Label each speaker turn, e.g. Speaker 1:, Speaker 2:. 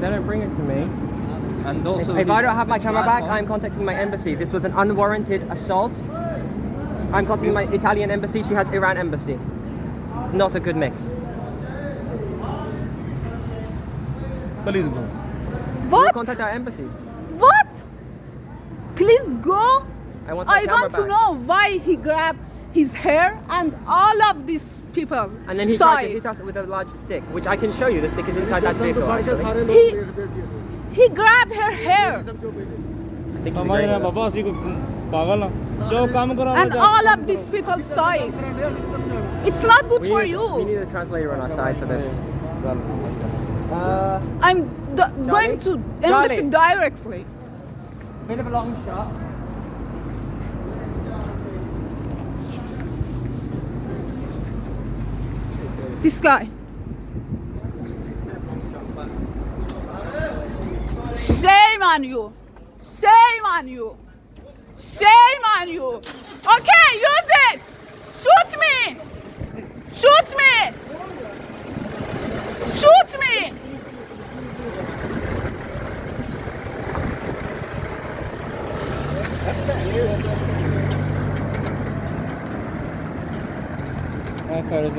Speaker 1: they don't bring it to me.
Speaker 2: And also,
Speaker 1: If I don't have my camera back, I'm contacting my embassy. This was an unwarranted assault. I'm contacting my Italian embassy. She has Iran embassy. It's not a good mix.
Speaker 2: Please go.
Speaker 3: What?
Speaker 1: Contact our embassies.
Speaker 3: What? Please go.
Speaker 1: I want my
Speaker 3: I
Speaker 1: camera
Speaker 3: want to
Speaker 1: back.
Speaker 3: know why he grabbed his hair and all of these people.
Speaker 1: And then he tried to
Speaker 3: sides.
Speaker 1: hit us with a large stick, which I can show you. The stick is inside that vehicle. Actually.
Speaker 3: He grabbed her hair
Speaker 1: I think he's agreeing with us.
Speaker 3: and all of these people saw it. It's not good for
Speaker 1: We
Speaker 3: you.
Speaker 1: need a translator on our side for this.
Speaker 3: I'm going to embassy directly.
Speaker 1: Bit of a long shot.
Speaker 3: This guy. Shame on you. Shame on you. Shame on you. Okay, use it. Shoot me. Shoot me. Shoot me.
Speaker 1: That's